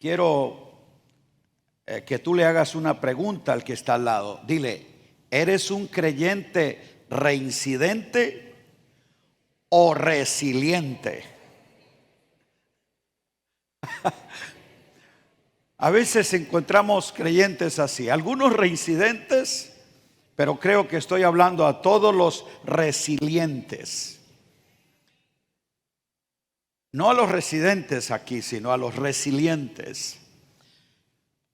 Quiero que tú le hagas una pregunta al que está al lado. Dile, ¿eres un creyente reincidente o resiliente? A veces encontramos creyentes así, algunos reincidentes, pero creo que estoy hablando a todos los resilientes. No a los residentes aquí, sino a los resilientes.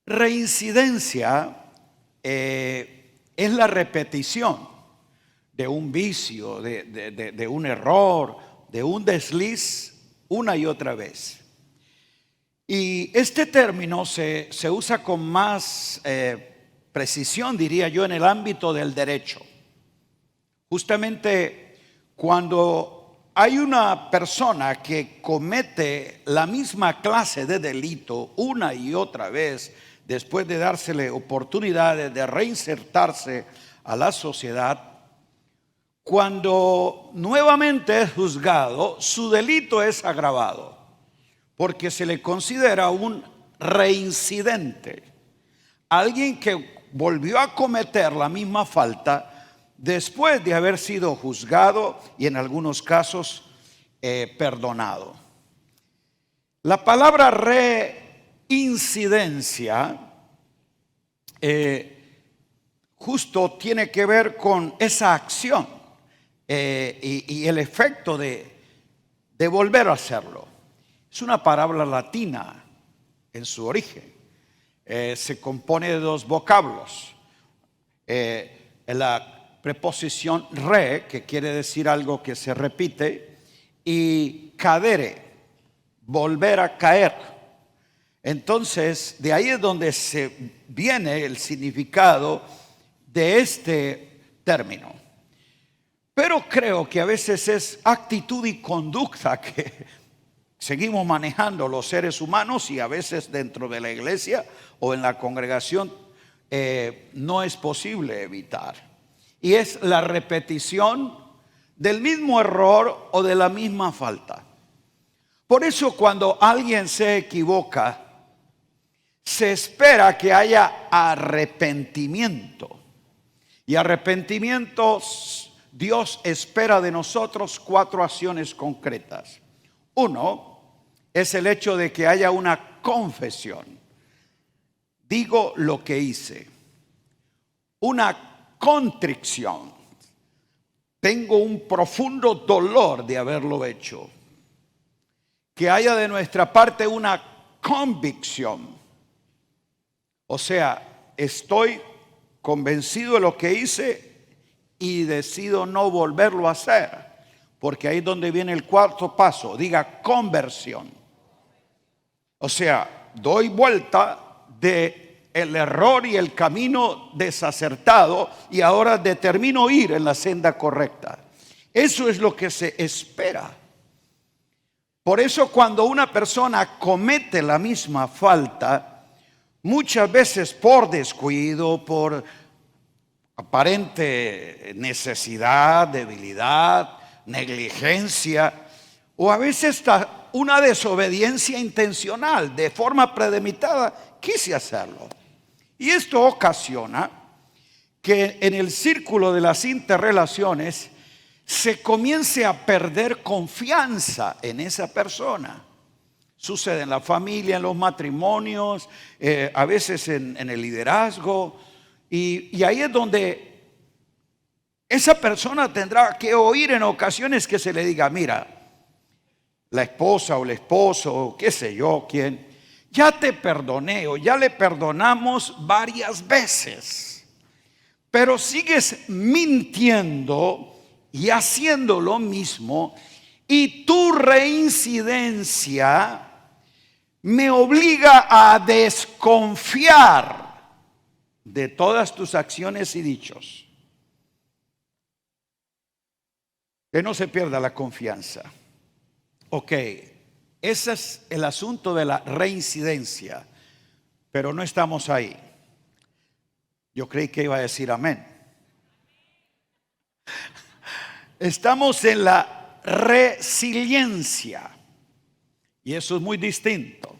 Reincidencia es la repetición de un vicio, de un error, de un desliz una y otra vez. Y este término se usa con más precisión, diría yo, en el ámbito del derecho. Justamente cuando hay una persona que comete la misma clase de delito una y otra vez, después de dársele oportunidades de reinsertarse a la sociedad, cuando nuevamente es juzgado, su delito es agravado, porque se le considera un reincidente, alguien que volvió a cometer la misma falta después de haber sido juzgado y en algunos casos perdonado. La palabra reincidencia justo tiene que ver con esa acción y el efecto de volver a hacerlo. Es una palabra latina en su origen. Se compone de dos vocablos. La preposición re, que quiere decir algo que se repite, y cadere, volver a caer. Entonces, de ahí es donde se viene el significado de este término. Pero creo que a veces es actitud y conducta que seguimos manejando los seres humanos, y a veces dentro de la iglesia o en la congregación no es posible evitar. Y es la repetición del mismo error o de la misma falta. Por eso cuando alguien se equivoca, se espera que haya arrepentimiento. Y arrepentimiento, Dios espera de nosotros 4 acciones concretas. 1 es el hecho de que haya una confesión. Digo lo que hice. Una contrición. Tengo un profundo dolor de haberlo hecho. Que haya de nuestra parte una convicción. O sea, estoy convencido de lo que hice y decido no volverlo a hacer. Porque ahí es donde viene el 4º paso. Diga conversión. O sea, doy vuelta de el error y el camino desacertado y ahora determino ir en la senda correcta. Eso es lo que se espera. Por eso cuando una persona comete la misma falta, muchas veces por descuido, por aparente necesidad, debilidad, negligencia, o a veces hasta una desobediencia intencional, de forma premeditada, quise hacerlo. Y esto ocasiona que en el círculo de las interrelaciones se comience a perder confianza en esa persona. Sucede en la familia, en los matrimonios, a veces en el liderazgo, y ahí es donde esa persona tendrá que oír en ocasiones que se le diga, mira, la esposa o el esposo, o qué sé yo, quién, ya te perdoné o ya le perdonamos varias veces, pero sigues mintiendo y haciendo lo mismo, y tu reincidencia me obliga a desconfiar de todas tus acciones y dichos. Que no se pierda la confianza. Ok, ese es el asunto de la reincidencia, pero no estamos ahí. Yo creí que iba a decir amén. Estamos en la resiliencia, y eso es muy distinto.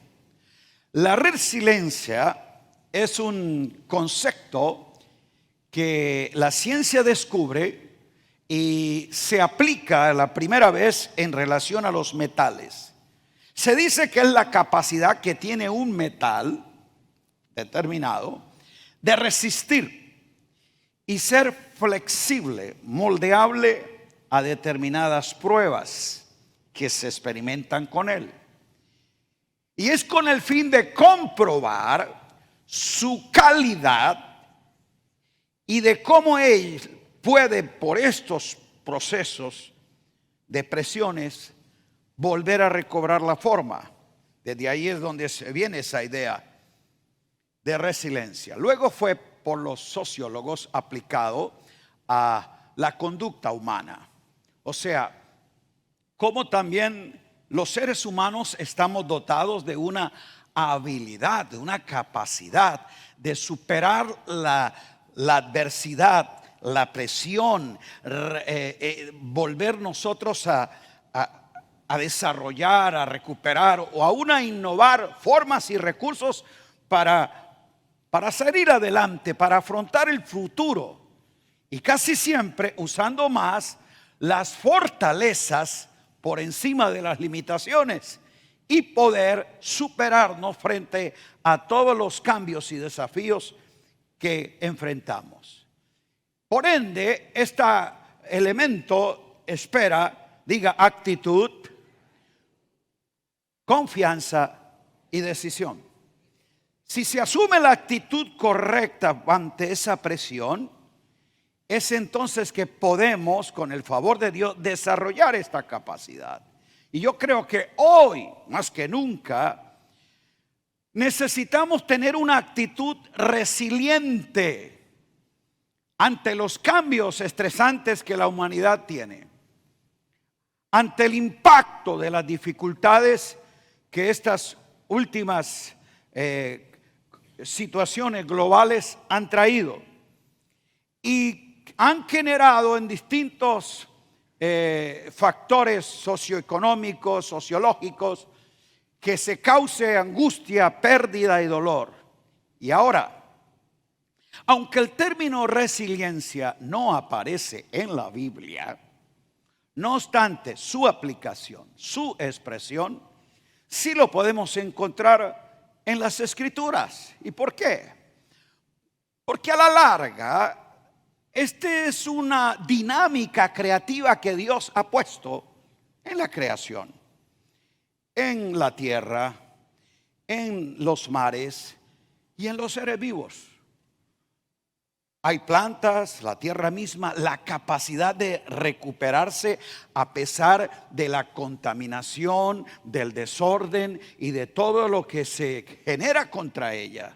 La resiliencia es un concepto que la ciencia descubre y se aplica la primera vez en relación a los metales. Se dice que es la capacidad que tiene un metal determinado de resistir y ser flexible, moldeable a determinadas pruebas que se experimentan con él. Y es con el fin de comprobar su calidad y de cómo él puede, por estos procesos de presiones, volver a recobrar la forma. Desde ahí es donde se viene esa idea de resiliencia. Luego fue por los sociólogos aplicado a la conducta humana. O sea, como también los seres humanos estamos dotados de una habilidad, de una capacidad de superar la adversidad, la presión, volver nosotros a desarrollar, a recuperar o aún a innovar formas y recursos para salir adelante, para afrontar el futuro. Y casi siempre usando más las fortalezas por encima de las limitaciones y poder superarnos frente a todos los cambios y desafíos que enfrentamos. Por ende, este elemento espera, diga, actitud, confianza y decisión. Si se asume la actitud correcta ante esa presión, es entonces que podemos, con el favor de Dios, desarrollar esta capacidad. Y yo creo que hoy, más que nunca, necesitamos tener una actitud resiliente ante los cambios estresantes que la humanidad tiene, ante el impacto de las dificultades que estas últimas situaciones globales han traído y han generado en distintos factores socioeconómicos, sociológicos, que se cause angustia, pérdida y dolor. Y ahora, aunque el término resiliencia no aparece en la Biblia, no obstante su aplicación, su expresión, sí lo podemos encontrar en las Escrituras. ¿Y por qué? Porque a la larga, esta es una dinámica creativa que Dios ha puesto en la creación, en la tierra, en los mares y en los seres vivos. Hay plantas, la tierra misma, la capacidad de recuperarse a pesar de la contaminación, del desorden y de todo lo que se genera contra ella.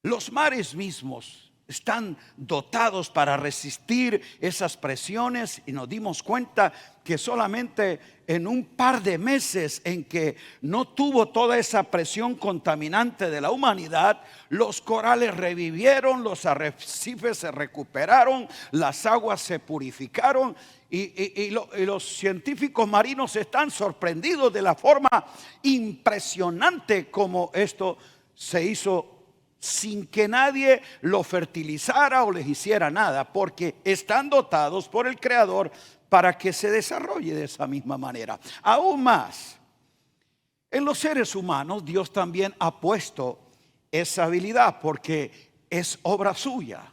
Los mares mismos están dotados para resistir esas presiones y nos dimos cuenta que solamente en un par de meses en que no tuvo toda esa presión contaminante de la humanidad, los corales revivieron, los arrecifes se recuperaron, las aguas se purificaron y los científicos marinos están sorprendidos de la forma impresionante como esto se hizo sin que nadie lo fertilizara o les hiciera nada, porque están dotados por el Creador para que se desarrolle de esa misma manera. Aún más, en los seres humanos Dios también ha puesto esa habilidad porque es obra suya.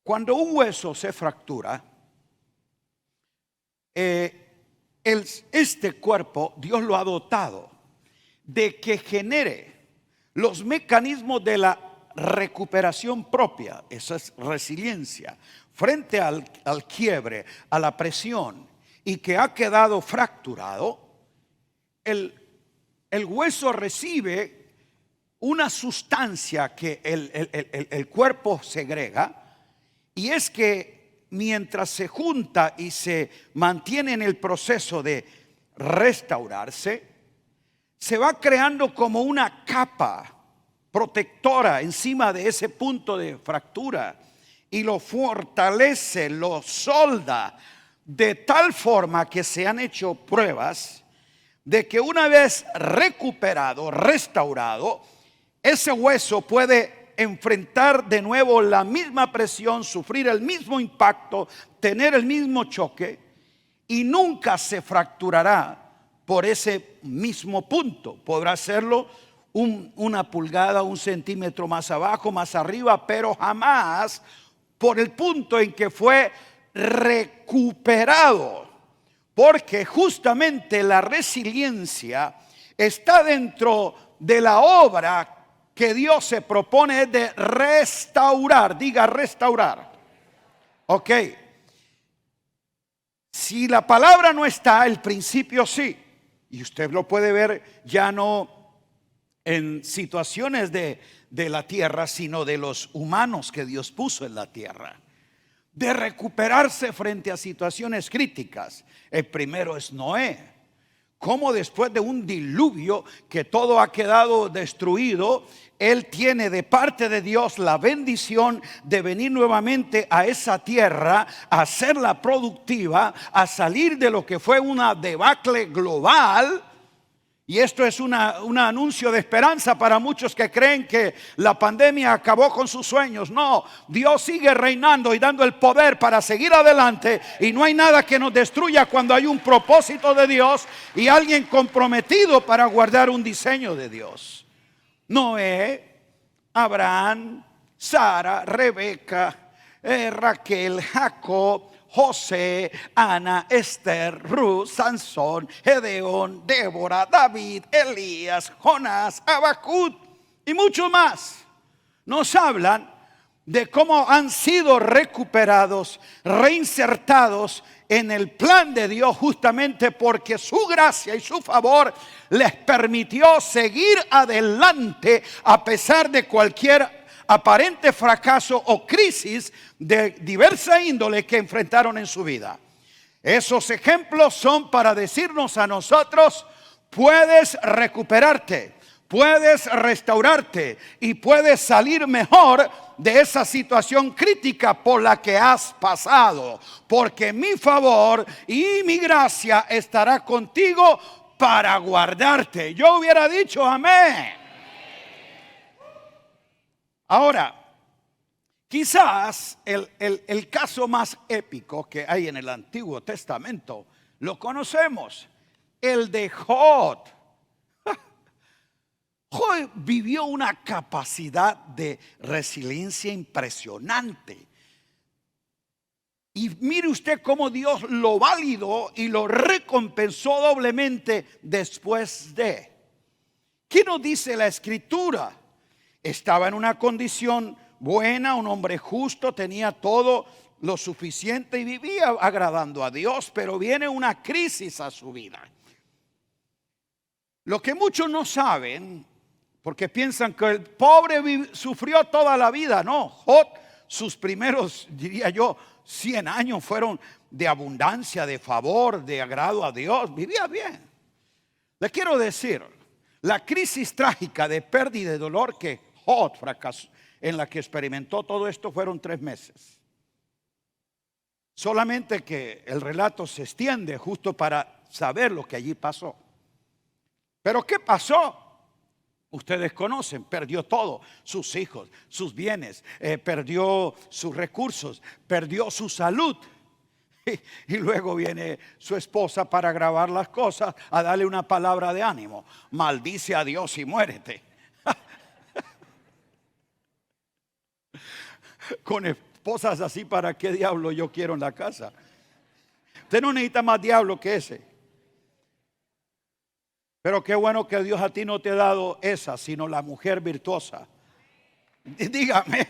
Cuando un hueso se fractura, este cuerpo Dios lo ha dotado de que genere los mecanismos de la recuperación propia. Eso es resiliencia frente al quiebre, a la presión, y que ha quedado fracturado. El hueso recibe una sustancia que el cuerpo segrega, y es que mientras se junta y se mantiene en el proceso de restaurarse, se va creando como una capa protectora encima de ese punto de fractura y lo fortalece, lo solda de tal forma que se han hecho pruebas de que una vez recuperado, restaurado, ese hueso puede enfrentar de nuevo la misma presión, sufrir el mismo impacto, tener el mismo choque y nunca se fracturará por ese mismo punto. Podrá hacerlo una pulgada, 1 centímetro más abajo, más arriba, pero jamás por el punto en que fue recuperado. Porque justamente la resiliencia está dentro de la obra que Dios se propone de restaurar. Diga restaurar. Ok. Si la palabra no está, el principio sí. Y usted lo puede ver ya no en situaciones de la tierra, sino de los humanos que Dios puso en la tierra. De recuperarse frente a situaciones críticas. El primero es Noé. Como después de un diluvio que todo ha quedado destruido, él tiene de parte de Dios la bendición de venir nuevamente a esa tierra, a hacerla productiva, a salir de lo que fue una debacle global. Y esto es un anuncio de esperanza para muchos que creen que la pandemia acabó con sus sueños. No, Dios sigue reinando y dando el poder para seguir adelante. Y no hay nada que nos destruya cuando hay un propósito de Dios y alguien comprometido para guardar un diseño de Dios. Noé, Abraham, Sara, Rebeca, Raquel, Jacob, José, Ana, Esther, Ruth, Sansón, Gedeón, Débora, David, Elías, Jonás, Habacuc y muchos más nos hablan de cómo han sido recuperados, reinsertados en el plan de Dios, justamente porque su gracia y su favor les permitió seguir adelante a pesar de cualquier aparente fracaso o crisis de diversa índole que enfrentaron en su vida. Esos ejemplos son para decirnos a nosotros: puedes recuperarte, puedes restaurarte y puedes salir mejor de esa situación crítica por la que has pasado, porque mi favor y mi gracia estará contigo para guardarte. Yo hubiera dicho amén. Ahora, quizás el caso más épico que hay en el Antiguo Testamento lo conocemos, el de Job. Job vivió una capacidad de resiliencia impresionante. Y mire usted cómo Dios lo validó y lo recompensó doblemente después de. ¿Qué nos dice la Escritura? Estaba en una condición buena, un hombre justo, tenía todo lo suficiente y vivía agradando a Dios, pero viene una crisis a su vida. Lo que muchos no saben, porque piensan que el pobre sufrió toda la vida. No, Job, sus primeros, diría yo, 100 años fueron de abundancia, de favor, de agrado a Dios. Vivía bien. Le quiero decir, la crisis trágica de pérdida y de dolor que Job fracasó, en la que experimentó todo esto, fueron 3 meses. Solamente que el relato se extiende justo para saber lo que allí pasó. Pero ¿qué pasó? Ustedes conocen, perdió todo, sus hijos, sus bienes, perdió sus recursos, perdió su salud. Y luego viene su esposa para grabar las cosas, a darle una palabra de ánimo: maldice a Dios y muérete. Con esposas así, ¿para qué diablo yo quiero en la casa? Usted no necesita más diablo que ese. Pero qué bueno que Dios a ti no te ha dado esa, sino la mujer virtuosa. Dígame.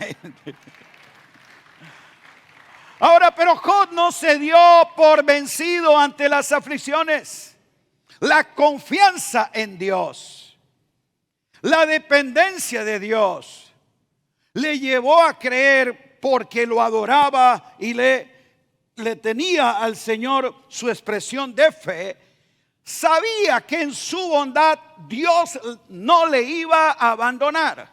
Ahora, pero Job no se dio por vencido ante las aflicciones. La confianza en Dios, la dependencia de Dios, le llevó a creer, porque lo adoraba y le tenía al Señor su expresión de fe. Sabía que en su bondad Dios no le iba a abandonar.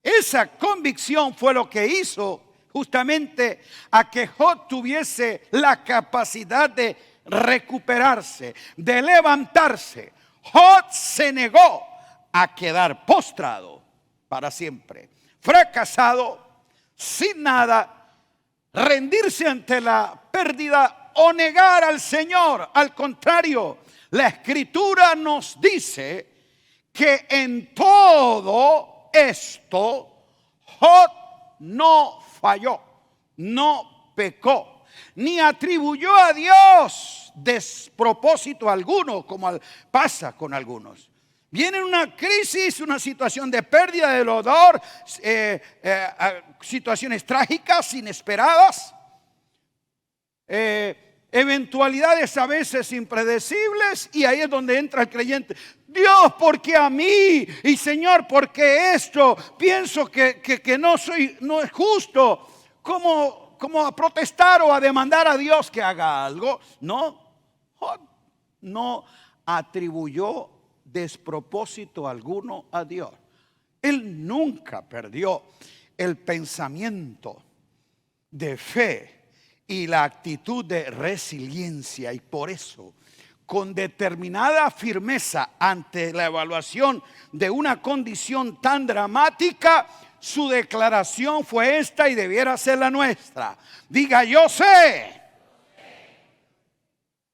Esa convicción fue lo que hizo justamente a que Job tuviese la capacidad de recuperarse, de levantarse, Job se negó a quedar postrado para siempre, fracasado, sin nada, rendirse ante la pérdida o negar al Señor. Al contrario, la Escritura nos dice que en todo esto Job no falló, no pecó, ni atribuyó a Dios despropósito alguno, como pasa con algunos. Viene una crisis, una situación de pérdida, de dolor, situaciones trágicas, inesperadas, eventualidades a veces impredecibles, y ahí es donde entra el creyente. Dios, ¿por qué a mí? Y Señor, ¿por qué esto? Pienso que no es justo. ¿Cómo a protestar o a demandar a Dios que haga algo? No atribuyó despropósito alguno a Dios. Él nunca perdió el pensamiento de fe y la actitud de resiliencia, y por eso, con determinada firmeza ante la evaluación de una condición tan dramática, su declaración fue esta y debiera ser la nuestra. Diga: yo sé.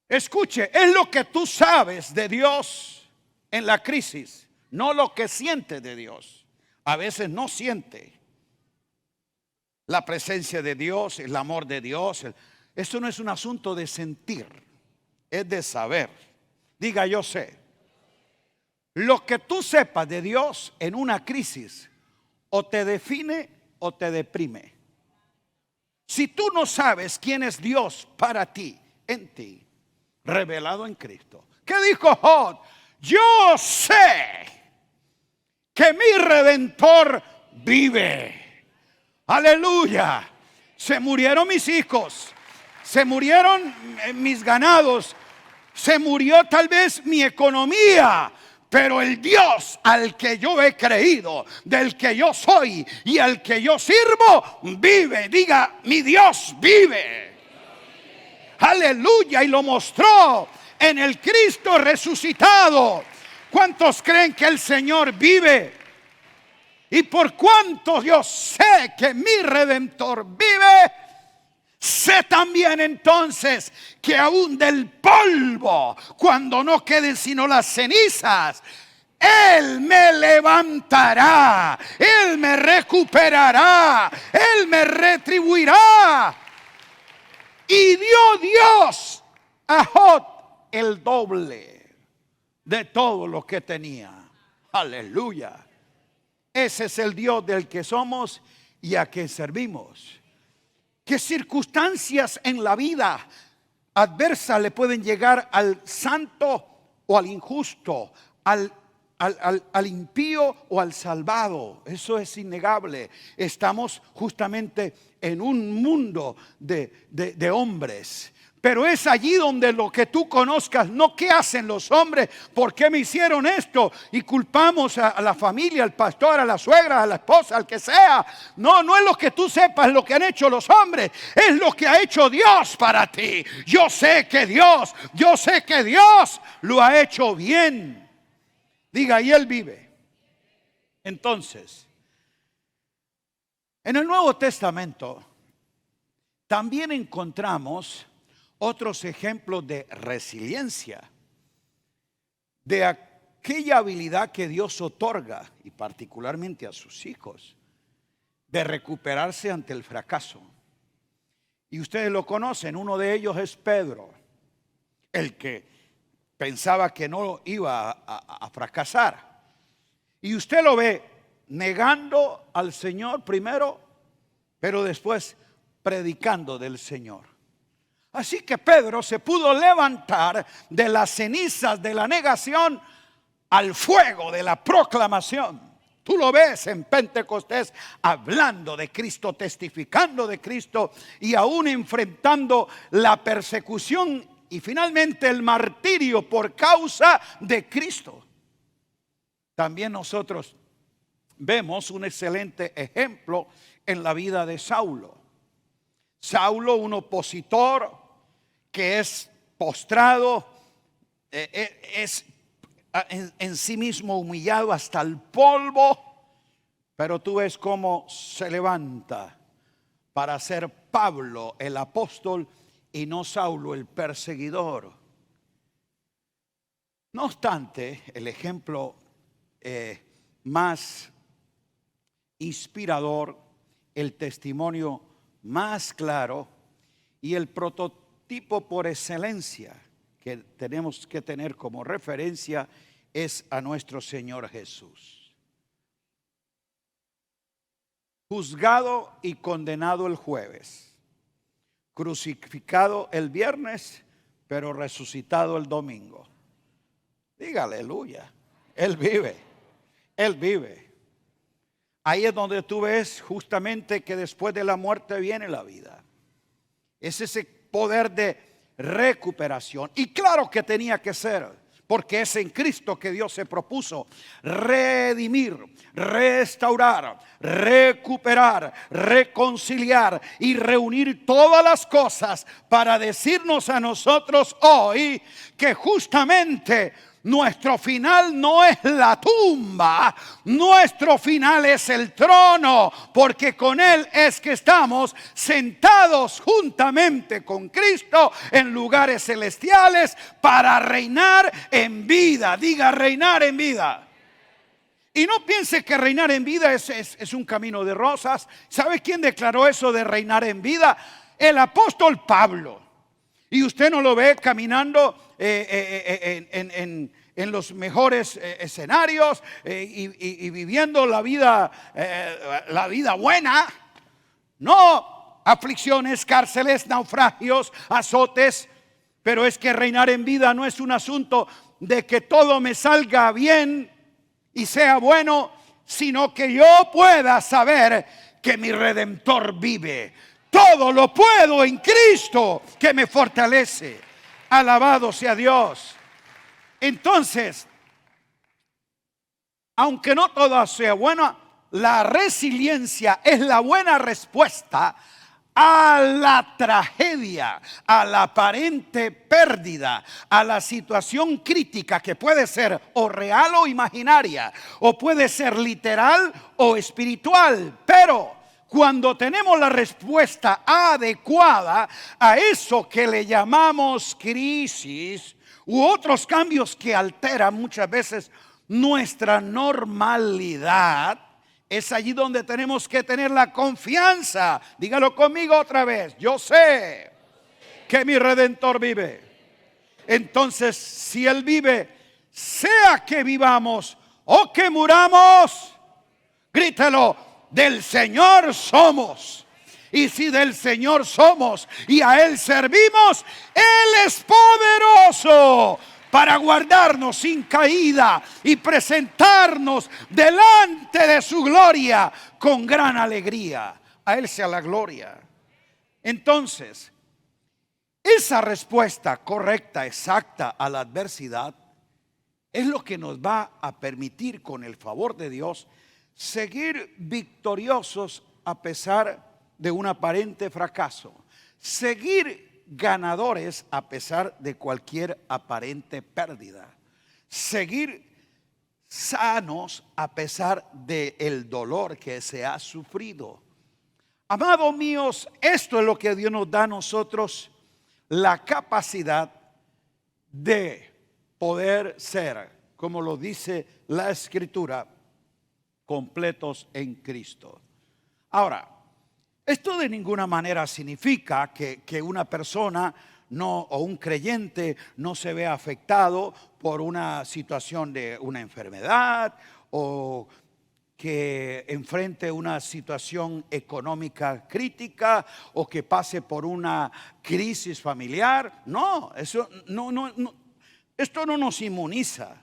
Escuche, es lo que tú sabes de Dios en la crisis, no lo que sientes de Dios. A veces no siente la presencia de Dios, el amor de Dios. Esto no es un asunto de sentir, es de saber. Diga: yo sé. Lo que tú sepas de Dios en una crisis o te define o te deprime. Si tú no sabes quién es Dios para ti, en ti, revelado en Cristo. ¿Qué dijo Job? Yo sé que mi Redentor vive. Aleluya. Se murieron mis hijos, se murieron mis ganados, se murió tal vez mi economía, pero el Dios al que yo he creído, del que yo soy y al que yo sirvo, vive. Diga: mi Dios vive. Aleluya. Y lo mostró en el Cristo resucitado. ¿Cuántos creen que el Señor vive? Y por cuanto yo sé que mi Redentor vive, sé también entonces que aún del polvo, cuando no queden sino las cenizas, Él me levantará, Él me recuperará, Él me retribuirá. Y dio Dios a Job el doble de todo lo que tenía. Aleluya. Ese es el Dios del que somos y a que servimos. ¿Qué circunstancias en la vida adversa le pueden llegar al santo o al injusto, al impío o al salvado? Eso es innegable. Estamos justamente en un mundo de hombres. Pero es allí donde lo que tú conozcas, no qué hacen los hombres, por qué me hicieron esto, y culpamos a la familia, al pastor, a la suegra, a la esposa, al que sea. No es lo que tú sepas lo que han hecho los hombres, es lo que ha hecho Dios para ti. Yo sé que Dios lo ha hecho bien. Diga: y Él vive. Entonces, en el Nuevo Testamento también encontramos otros ejemplos de resiliencia, de aquella habilidad que Dios otorga, y particularmente a sus hijos, de recuperarse ante el fracaso. Y ustedes lo conocen. Uno de ellos es Pedro, el que pensaba que no iba a fracasar. Y usted lo ve negando al Señor primero, pero después predicando del Señor. Así que Pedro se pudo levantar de las cenizas de la negación al fuego de la proclamación. Tú lo ves en Pentecostés hablando de Cristo, testificando de Cristo, y aún enfrentando la persecución y finalmente el martirio por causa de Cristo. También nosotros vemos un excelente ejemplo en la vida de Saulo. Saulo, un opositor que es postrado, es en sí mismo humillado hasta el polvo, pero tú ves cómo se levanta para ser Pablo el apóstol y no Saulo el perseguidor. No obstante, el ejemplo más inspirador, el testimonio más claro y el prototipo por excelencia que tenemos que tener como referencia es a nuestro Señor Jesús. Juzgado y condenado el jueves, crucificado el viernes, pero resucitado el domingo. Diga aleluya. Él vive, Él vive. Ahí es donde tú ves justamente que después de la muerte viene la vida. Es ese poder de recuperación. Y claro que tenía que ser, porque es en Cristo que Dios se propuso redimir, restaurar, recuperar, reconciliar y reunir todas las cosas para decirnos a nosotros hoy que justamente nuestro final no es la tumba, nuestro final es el trono, porque con Él es que estamos sentados juntamente con Cristo en lugares celestiales para reinar en vida. Diga, reinar en vida. Y no piense que reinar en vida es un camino de rosas. ¿Sabe quién declaró eso de reinar en vida? El apóstol Pablo. Y usted no lo ve caminando en los mejores escenarios y viviendo la vida buena. No, aflicciones, cárceles, naufragios, azotes. Pero es que reinar en vida no es un asunto de que todo me salga bien y sea bueno, sino que yo pueda saber que mi Redentor vive. Todo lo puedo en Cristo que me fortalece. Alabado sea Dios. Entonces, aunque no todo sea bueno, la resiliencia es la buena respuesta a la tragedia, a la aparente pérdida, a la situación crítica que puede ser o real o imaginaria, o puede ser literal o espiritual, pero cuando tenemos la respuesta adecuada a eso que le llamamos crisis u otros cambios que alteran muchas veces nuestra normalidad, es allí donde tenemos que tener la confianza. Dígalo conmigo otra vez. Yo sé que mi Redentor vive. Entonces, si Él vive, sea que vivamos o que muramos, grítelo: del Señor somos. Y si del Señor somos y a Él servimos, Él es poderoso para guardarnos sin caída y presentarnos delante de su gloria con gran alegría. A Él sea la gloria. Entonces, esa respuesta correcta, exacta a la adversidad es lo que nos va a permitir, con el favor de Dios, seguir victoriosos a pesar de un aparente fracaso. Seguir ganadores a pesar de cualquier aparente pérdida. Seguir sanos a pesar del dolor que se ha sufrido. Amados míos, esto es lo que Dios nos da a nosotros, la capacidad de poder ser, como lo dice la Escritura, completos en Cristo. Ahora, esto de ninguna manera significa que una persona no, o un creyente no se vea afectado por una situación de una enfermedad o que enfrente una situación económica crítica o que pase por una crisis familiar. No, eso no, esto no nos inmuniza.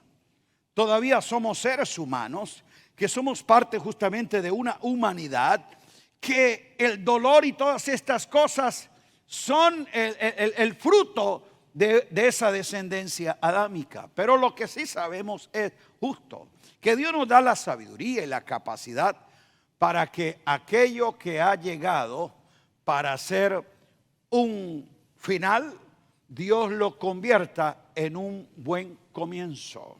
Todavía somos seres humanos que somos parte justamente de una humanidad que el dolor y todas estas cosas son el fruto de esa descendencia adámica. Pero lo que sí sabemos es justo que Dios nos da la sabiduría y la capacidad para que aquello que ha llegado para ser un final Dios lo convierta en un buen comienzo.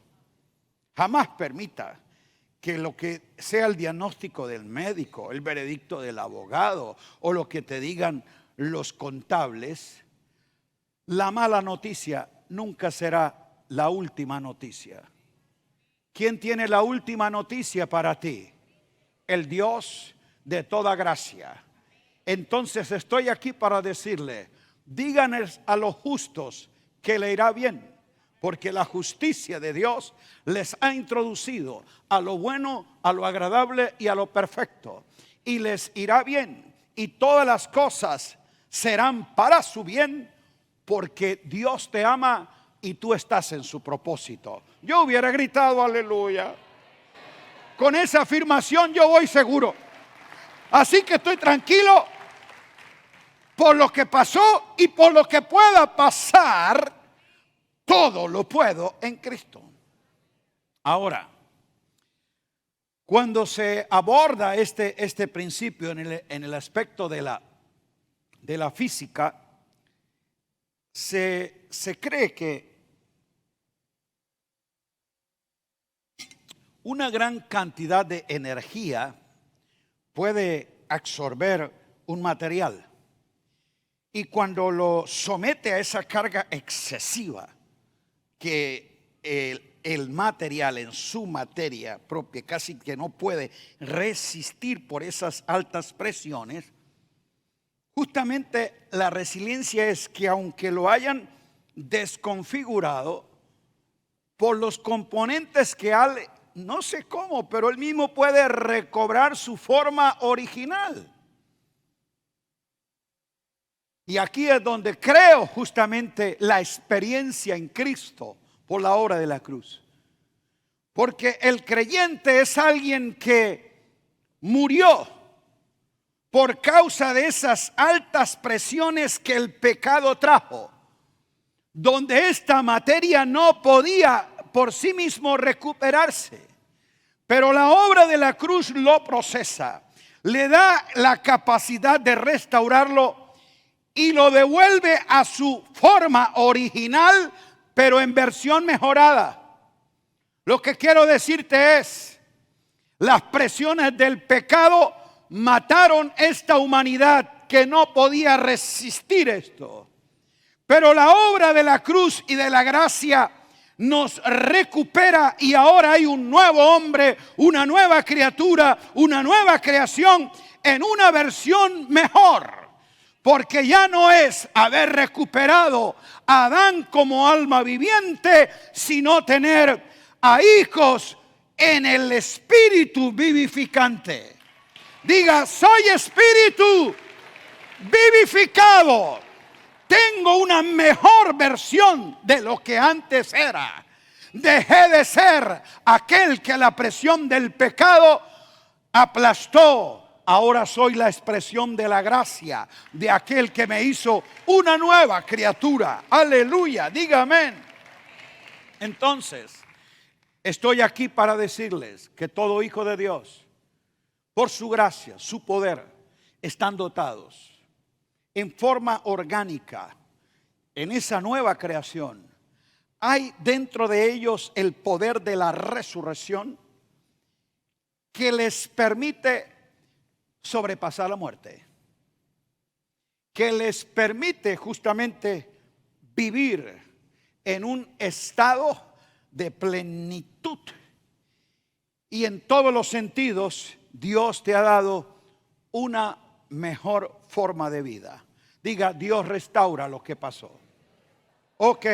Jamás permita que lo que sea el diagnóstico del médico, el veredicto del abogado o lo que te digan los contables, la mala noticia nunca será la última noticia. ¿Quién tiene la última noticia para ti? El Dios de toda gracia. Entonces estoy aquí para decirle, díganles a los justos que le irá bien, porque la justicia de Dios les ha introducido a lo bueno, a lo agradable y a lo perfecto. Y les irá bien, y todas las cosas serán para su bien, porque Dios te ama y tú estás en su propósito. Yo hubiera gritado aleluya. Con esa afirmación yo voy seguro. Así que estoy tranquilo por lo que pasó y por lo que pueda pasar. Todo lo puedo en Cristo. Ahora, cuando se aborda este principio en el aspecto de la física, se cree que una gran cantidad de energía puede absorber un material. Y cuando lo somete a esa carga excesiva, que el material en su materia propia casi que no puede resistir por esas altas presiones, justamente la resiliencia es que aunque lo hayan desconfigurado por los componentes que no sé cómo, pero él mismo puede recobrar su forma original. Y aquí es donde creo justamente la experiencia en Cristo por la obra de la cruz. Porque el creyente es alguien que murió por causa de esas altas presiones que el pecado trajo, donde esta materia no podía por sí mismo recuperarse. Pero la obra de la cruz lo procesa, le da la capacidad de restaurarlo y lo devuelve a su forma original, pero en versión mejorada. Lo que quiero decirte es, las presiones del pecado mataron esta humanidad que no podía resistir esto. Pero la obra de la cruz y de la gracia nos recupera y ahora hay un nuevo hombre, una nueva criatura, una nueva creación en una versión mejor. Porque ya no es haber recuperado a Adán como alma viviente, sino tener a hijos en el espíritu vivificante. Diga, soy espíritu vivificado. Tengo una mejor versión de lo que antes era. Dejé de ser aquel que la presión del pecado aplastó. Ahora soy la expresión de la gracia de aquel que me hizo una nueva criatura. Aleluya, diga amén. Entonces, estoy aquí para decirles que todo hijo de Dios, por su gracia, su poder, están dotados en forma orgánica en esa nueva creación. Hay dentro de ellos el poder de la resurrección que les permite sobrepasar la muerte, que les permite justamente vivir en un estado de plenitud. Y en todos los sentidos, Dios te ha dado una mejor forma de vida. Diga, Dios restaura lo que pasó. Ok.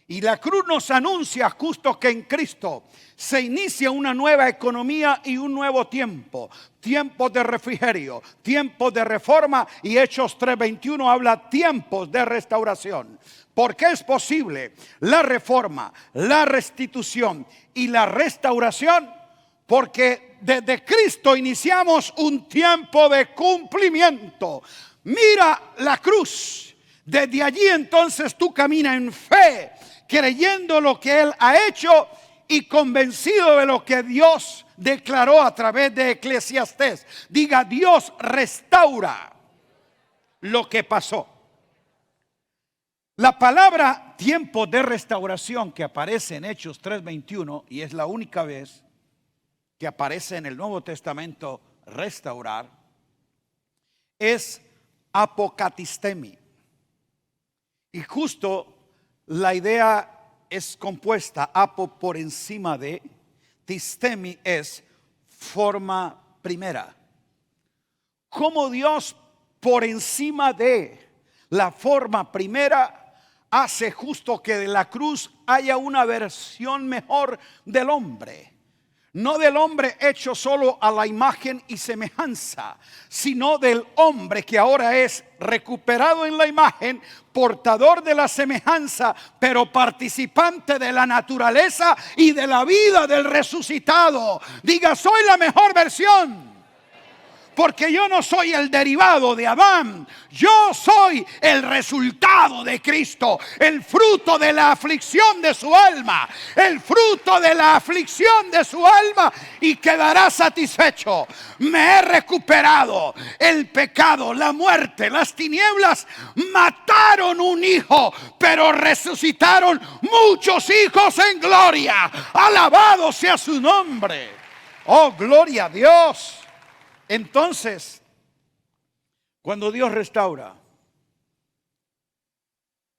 Y la cruz nos anuncia justo que en Cristo se inicia una nueva economía y un nuevo tiempo. Tiempos de refrigerio, tiempos de reforma, y Hechos 3:21 habla tiempos de restauración. ¿Por qué es posible la reforma, la restitución y la restauración? Porque desde Cristo iniciamos un tiempo de cumplimiento. Mira la cruz. Desde allí entonces tú caminas en fe, creyendo lo que Él ha hecho y convencido de lo que Dios declaró a través de Eclesiastés. Diga, Dios restaura lo que pasó. La palabra tiempo de restauración que aparece en Hechos 3:21, y es la única vez que aparece en el Nuevo Testamento restaurar, es apocatistemi. Y justo la idea es compuesta: apo por encima de, tistemi es forma primera. Como Dios por encima de la forma primera hace justo que de la cruz haya una versión mejor del hombre. No del hombre hecho solo a la imagen y semejanza, sino del hombre que ahora es recuperado en la imagen, portador de la semejanza, pero participante de la naturaleza y de la vida del resucitado. Diga: soy la mejor versión. Porque yo no soy el derivado de Adán, yo soy el resultado de Cristo, el fruto de la aflicción de su alma, el fruto de la aflicción de su alma, y quedará satisfecho. Me he recuperado. El pecado, la muerte, las tinieblas mataron un hijo, pero resucitaron muchos hijos en gloria. Alabado sea su nombre. Oh, gloria a Dios. Entonces, cuando Dios restaura,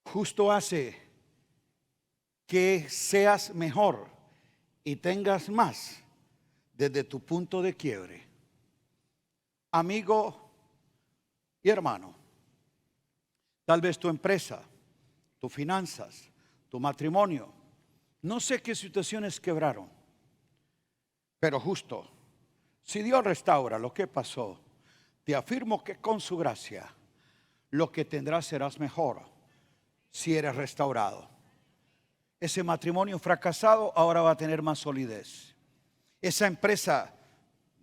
justo hace que seas mejor y tengas más desde tu punto de quiebre. Amigo y hermano, tal vez tu empresa, tus finanzas, tu matrimonio, no sé qué situaciones quebraron, pero justo, si Dios restaura lo que pasó, te afirmo que con su gracia lo que tendrás serás mejor si eres restaurado. Ese matrimonio fracasado ahora va a tener más solidez. Esa empresa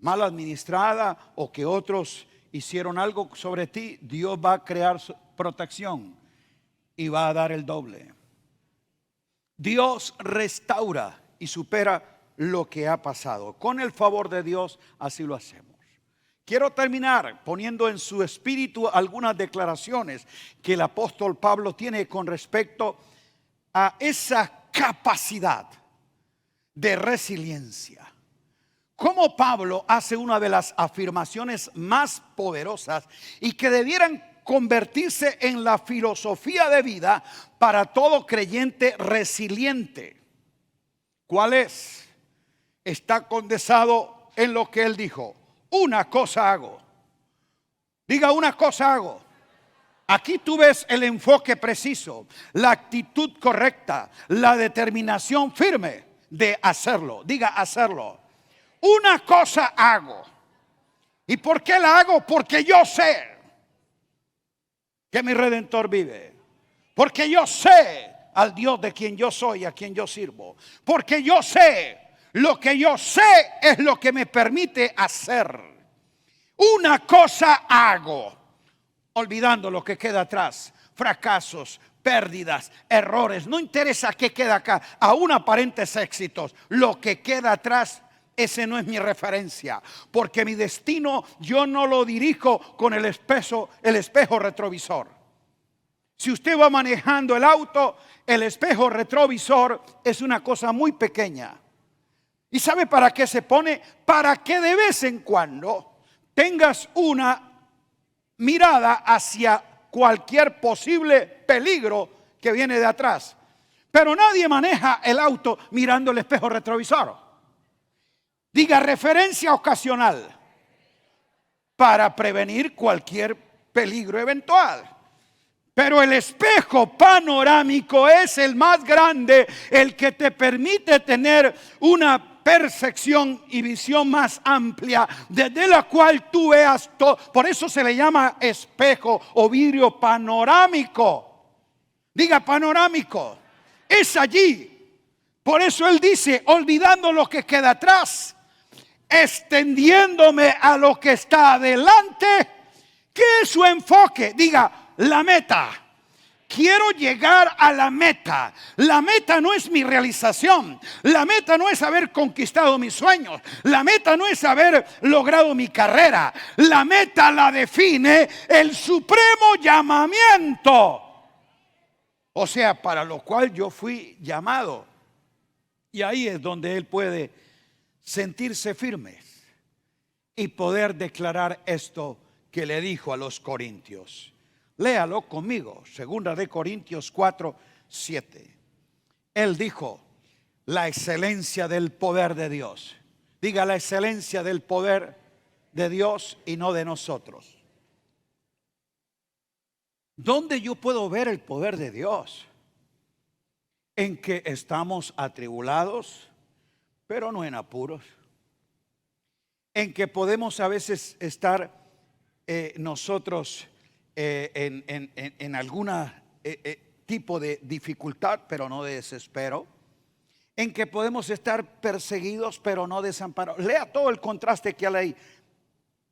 mal administrada o que otros hicieron algo sobre ti, Dios va a crear protección y va a dar el doble. Dios restaura y supera lo que ha pasado. Con el favor de Dios así lo hacemos. Quiero terminar poniendo en su espíritu algunas declaraciones que el apóstol Pablo tiene con respecto a esa capacidad de resiliencia. Como Pablo hace una de las afirmaciones más poderosas y que debieran convertirse en la filosofía de vida para todo creyente resiliente. ¿Cuál es? Está condensado en lo que él dijo: una cosa hago. Diga: una cosa hago. Aquí tú ves el enfoque preciso, la actitud correcta, la determinación firme de hacerlo. Diga: hacerlo. Una cosa hago. ¿Y por qué la hago? Porque yo sé que mi Redentor vive. Porque yo sé al Dios de quien yo soy, a quien yo sirvo. Porque yo sé. Lo que yo sé es lo que me permite hacer. Una cosa hago, olvidando lo que queda atrás: fracasos, pérdidas, errores. No interesa qué queda acá, aún aparentes éxitos. Lo que queda atrás, ese no es mi referencia. Porque mi destino yo no lo dirijo con el espejo retrovisor. Si usted va manejando el auto, el espejo retrovisor es una cosa muy pequeña. ¿Y sabe para qué se pone? Para que de vez en cuando tengas una mirada hacia cualquier posible peligro que viene de atrás. Pero nadie maneja el auto mirando el espejo retrovisor. Diga: referencia ocasional para prevenir cualquier peligro eventual. Pero el espejo panorámico es el más grande, el que te permite tener una percepción y visión más amplia, desde la cual tú veas todo. Por eso se le llama espejo o vidrio panorámico. Diga: panorámico. Es allí. Por eso él dice: olvidando lo que queda atrás, extendiéndome a lo que está adelante. ¿Qué es su enfoque? Diga: la meta. Quiero llegar a la meta. La meta no es mi realización. La meta no es haber conquistado mis sueños. La meta no es haber logrado mi carrera. La meta la define el supremo llamamiento. O sea, para lo cual yo fui llamado. Y ahí es donde él puede sentirse firme y poder declarar esto que le dijo a los corintios. Léalo conmigo, 2 Corintios 4:7. Él dijo: la excelencia del poder de Dios. Diga: la excelencia del poder de Dios y no de nosotros. ¿Dónde yo puedo ver el poder de Dios? En que estamos atribulados, pero no en apuros. En que podemos a veces estar nosotros en alguna tipo de dificultad, pero no de desespero. En que podemos estar perseguidos, pero no desamparados. Lea todo el contraste que hay ahí.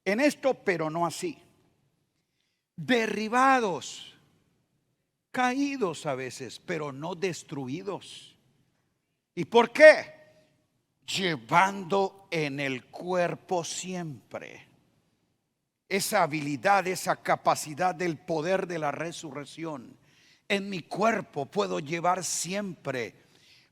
En esto, pero no así. Derribados, caídos a veces, pero no destruidos. ¿Y por qué? Llevando en el cuerpo siempre esa habilidad, esa capacidad del poder de la resurrección. En mi cuerpo puedo llevar siempre,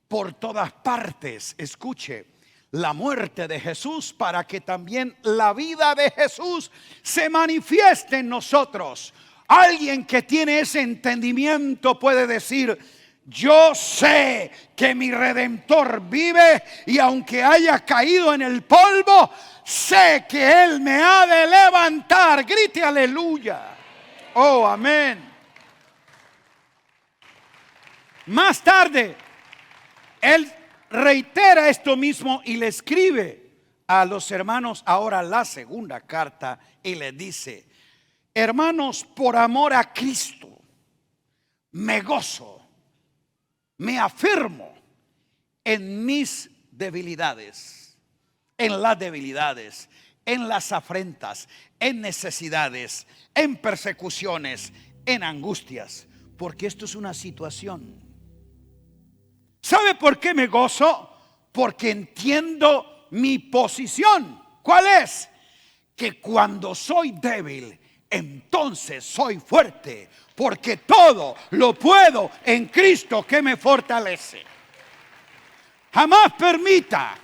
por todas partes, escuche, la muerte de Jesús, para que también la vida de Jesús se manifieste en nosotros. Alguien que tiene ese entendimiento puede decir: yo sé que mi Redentor vive, y aunque haya caído en el polvo, sé que Él me ha de levantar. Grite aleluya. Oh, amén. Más tarde, Él reitera esto mismo y le escribe a los hermanos ahora la segunda carta y les dice: hermanos, por amor a Cristo, me gozo, me afirmo en mis debilidades, en las debilidades, en las afrentas, en necesidades, en persecuciones, en angustias, porque esto es una situación. ¿Sabe por qué me gozo? Porque entiendo mi posición. ¿Cuál es? Que cuando soy débil, entonces soy fuerte, porque todo lo puedo en Cristo que me fortalece. Jamás permita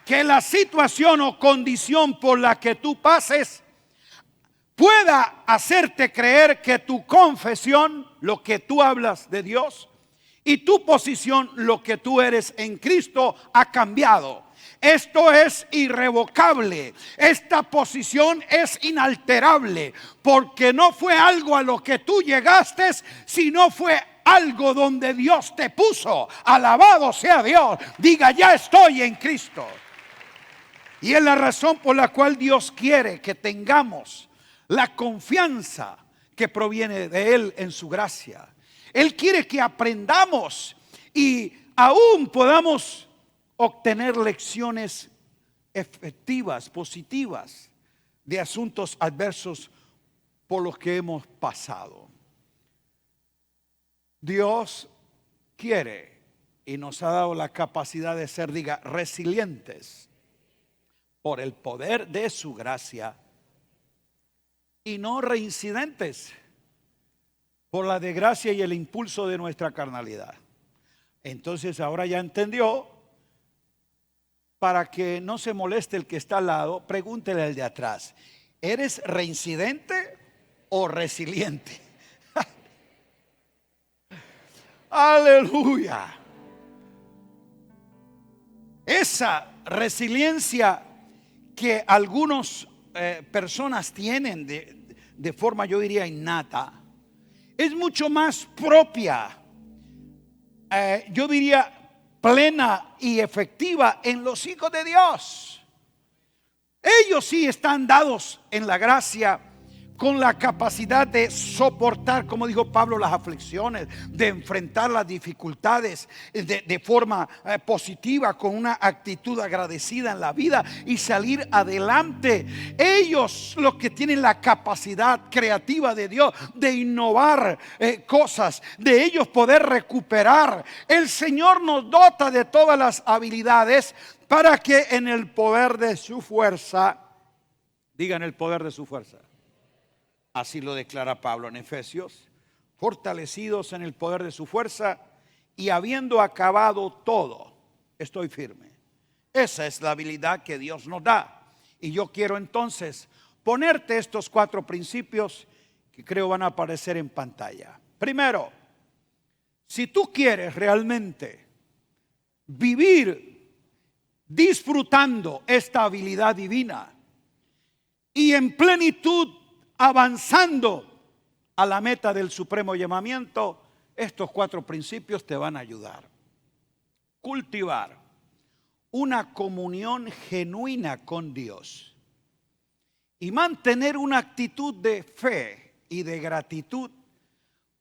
que la situación o condición por la que tú pases pueda hacerte creer que tu confesión, lo que tú hablas de Dios, y tu posición, lo que tú eres en Cristo, ha cambiado. Esto es irrevocable. Esta posición es inalterable, porque no fue algo a lo que tú llegaste, sino fue algo donde Dios te puso. Alabado sea Dios. Diga: ya estoy en Cristo. Y es la razón por la cual Dios quiere que tengamos la confianza que proviene de Él en su gracia. Él quiere que aprendamos y aún podamos obtener lecciones efectivas, positivas, de asuntos adversos por los que hemos pasado. Dios quiere y nos ha dado la capacidad de ser, diga, resilientes por el poder de su gracia, y no reincidentes por la desgracia y el impulso de nuestra carnalidad. Entonces ahora ya entendió. Para que no se moleste el que está al lado, pregúntele al de atrás: ¿eres reincidente o resiliente? Aleluya. Esa resiliencia que algunas personas tienen de forma, yo diría, innata, es mucho más propia, yo diría, plena y efectiva en los hijos de Dios. Ellos sí están dados en la gracia, con la capacidad de soportar, como dijo Pablo, las aflicciones, de enfrentar las dificultades de forma positiva, con una actitud agradecida en la vida y salir adelante. Ellos, los que tienen la capacidad creativa de Dios de innovar cosas, de ellos poder recuperar. El Señor nos dota de todas las habilidades para que en el poder de su fuerza, digan, el poder de su fuerza. Así lo declara Pablo en Efesios. fortalecidos en el poder de su fuerza y habiendo acabado todo, estoy firme. Esa es la habilidad que Dios nos da. Y yo quiero entonces ponerte estos 4 principios que creo van a aparecer en pantalla. Primero, si tú quieres realmente vivir disfrutando esta habilidad divina y en plenitud avanzando a la meta del supremo llamamiento, estos 4 principios te van a ayudar. Cultivar una comunión genuina con Dios y mantener una actitud de fe y de gratitud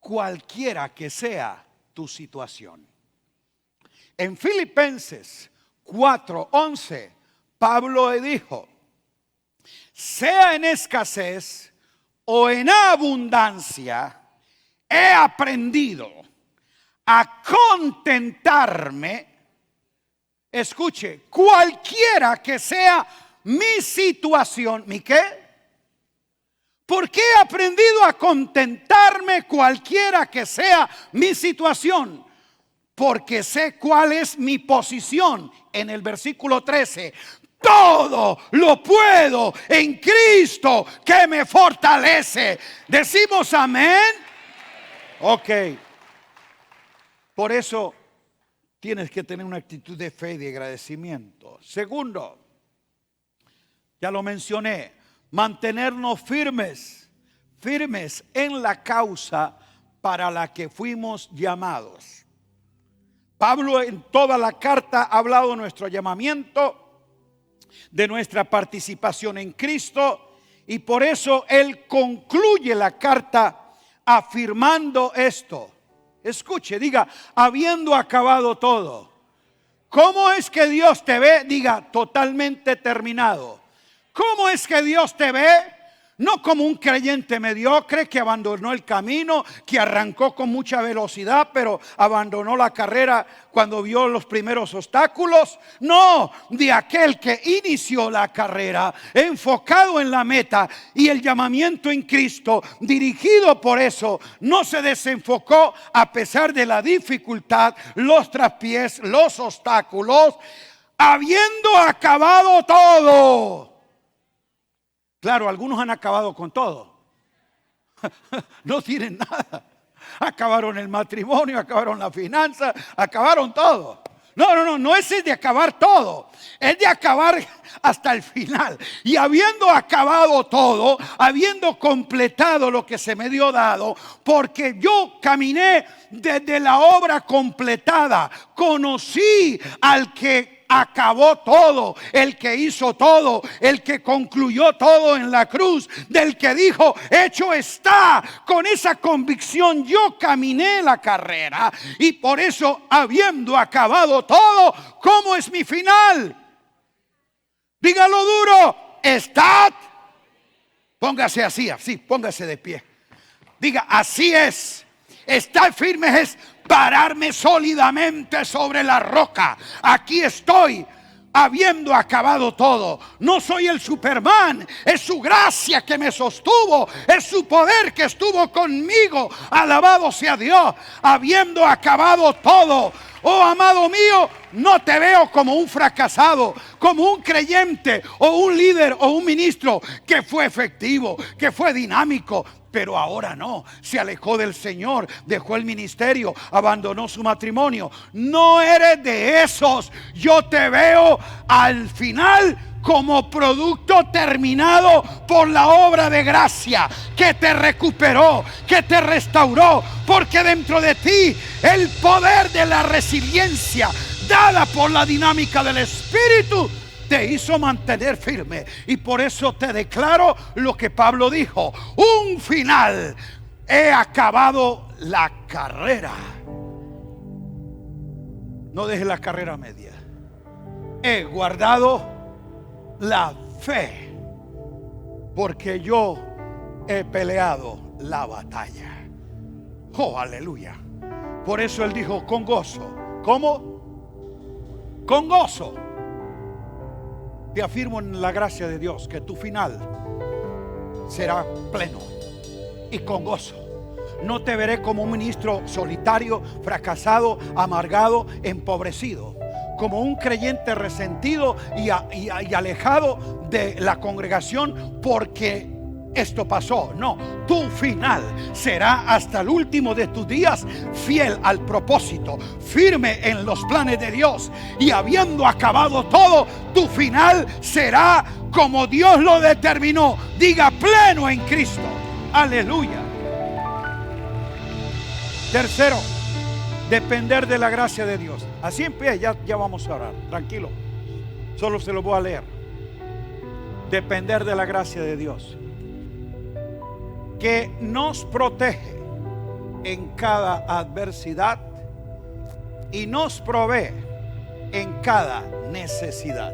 cualquiera que sea tu situación. En Filipenses 4:11, Pablo dijo: sea en escasez o en abundancia, he aprendido a contentarme, escuche, cualquiera que sea mi situación. ¿Mi qué? ¿Por qué he aprendido a contentarme cualquiera que sea mi situación? Porque sé cuál es mi posición. En el versículo 13, todo lo puedo en Cristo que me fortalece. ¿Decimos amén? Ok. Por eso tienes que tener una actitud de fe y de agradecimiento. Segundo, ya lo mencioné, mantenernos firmes en la causa para la que fuimos llamados. Pablo en toda la carta ha hablado de nuestro llamamiento, de nuestra participación en Cristo, y por eso él concluye la carta afirmando esto. Escuche, diga, habiendo acabado todo. ¿Cómo es que Dios te ve? Diga, totalmente terminado. ¿Cómo es que Dios te ve? No como un creyente mediocre que abandonó el camino, que arrancó con mucha velocidad, pero abandonó la carrera cuando vio los primeros obstáculos. No, de aquel que inició la carrera, enfocado en la meta y el llamamiento en Cristo, dirigido por eso, no se desenfocó a pesar de la dificultad, los traspiés, los obstáculos, habiendo acabado todo. Claro, algunos han acabado con todo. No tienen nada. Acabaron el matrimonio, acabaron la finanza, acabaron todo. No es de acabar todo. Es de acabar hasta el final. Y habiendo acabado todo, habiendo completado lo que se me dio dado, porque yo caminé desde la obra completada, conocí al que acabó todo, el que hizo todo, el que concluyó todo en la cruz, del que dijo, hecho está. Con esa convicción yo caminé la carrera, y por eso, habiendo acabado todo, ¿cómo es mi final? Dígalo duro, estad. Póngase así, póngase de pie. Diga, así es. Estar firme es pararme sólidamente sobre la roca. Aquí estoy, habiendo acabado todo. No soy el Superman, es su gracia que me sostuvo, es su poder que estuvo conmigo. Alabado sea Dios, habiendo acabado todo. Oh, amado mío, no te veo como un fracasado, como un creyente o un líder o un ministro que fue efectivo, que fue dinámico, pero ahora no, se alejó del Señor, dejó el ministerio, abandonó su matrimonio. No eres de esos. Yo te veo al final como producto terminado por la obra de gracia que te recuperó, que te restauró, porque dentro de ti el poder de la resiliencia dada por la dinámica del Espíritu te hizo mantener firme. Y por eso te declaro lo que Pablo dijo: un final, he acabado la carrera. No dejes la carrera media. He guardado la fe, porque yo he peleado la batalla. Oh, aleluya. Por eso él dijo, con gozo. ¿Cómo? Con gozo. Te afirmo en la gracia de Dios que tu final será pleno y con gozo. no te veré como un ministro solitario, fracasado, amargado, empobrecido, como un creyente resentido y alejado de la congregación porque esto pasó. No, tu final será hasta el último de tus días fiel al propósito, firme en los planes de Dios, y habiendo acabado todo, tu final será como Dios lo determinó. Diga: pleno en Cristo. Aleluya. Tercero, depender de la gracia de Dios. Así en pie, ya vamos a orar. Tranquilo, solo se lo voy a leer. Depender de la gracia de Dios, que nos protege en cada adversidad y nos provee en cada necesidad.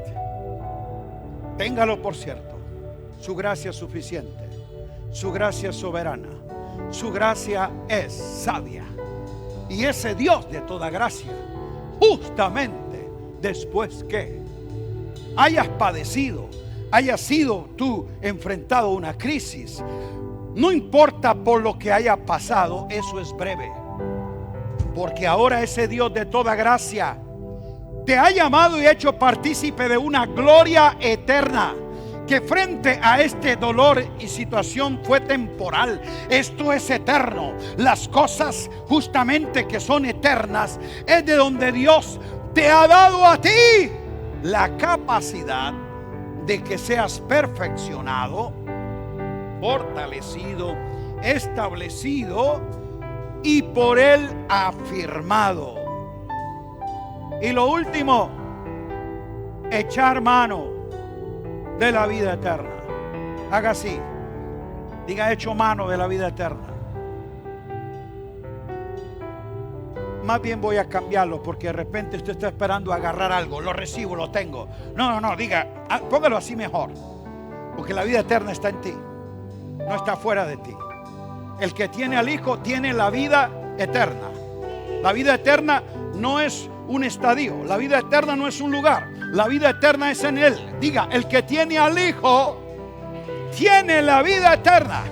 Téngalo por cierto: su gracia es suficiente, su gracia es soberana, su gracia es sabia. Y ese Dios de toda gracia, justamente después que hayas padecido, hayas sido tú enfrentado a una crisis, no importa por lo que haya pasado, eso es breve, porque ahora ese Dios de toda gracia te ha llamado y hecho partícipe de una gloria eterna, que frente a este dolor y situación fue temporal. Esto es eterno. Las cosas justamente que son eternas es de donde Dios te ha dado a ti la capacidad de que seas perfeccionado, fortalecido, establecido y por Él afirmado. Y lo último, echar mano de la vida eterna. Haga así, diga: hecho mano de la vida eterna. Más bien voy a cambiarlo, porque de repente usted está esperando agarrar algo. Lo recibo, lo tengo. No, diga, póngalo así mejor, porque la vida eterna está en ti, no está fuera de ti. El que tiene al Hijo tiene la vida eterna. La vida eterna no es un estadio, la vida eterna no es un lugar, la vida eterna es en Él. Diga: el que tiene al Hijo tiene la vida eterna.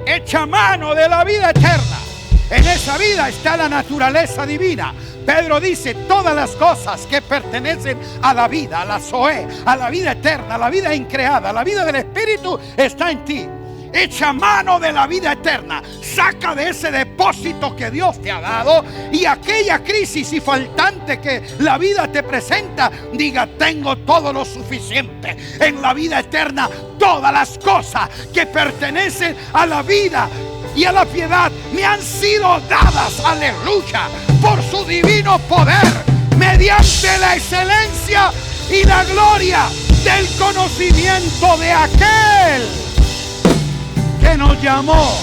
Echa mano de la vida eterna. En esa vida está la naturaleza divina. Pedro dice: todas las cosas que pertenecen a la vida, a la Zoe, a la vida eterna, a la vida increada, a la vida del Espíritu, está en ti. Echa mano de la vida eterna. Saca de ese depósito que Dios te ha dado, y aquella crisis y faltante que la vida te presenta, diga: tengo todo lo suficiente en la vida eterna. Todas las cosas que pertenecen a la vida y a la piedad me han sido dadas, aleluya, por su divino poder, mediante la excelencia y la gloria del conocimiento de aquel que nos llamó.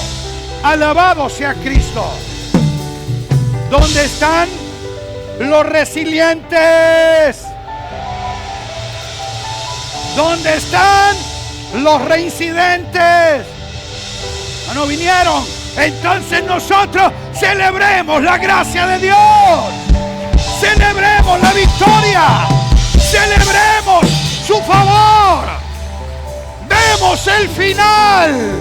Alabado sea Cristo. ¿Dónde están los resilientes? ¿Dónde están los reincidentes? No vinieron. Entonces nosotros celebremos la gracia de Dios, celebremos la victoria, celebremos su favor, vemos el final.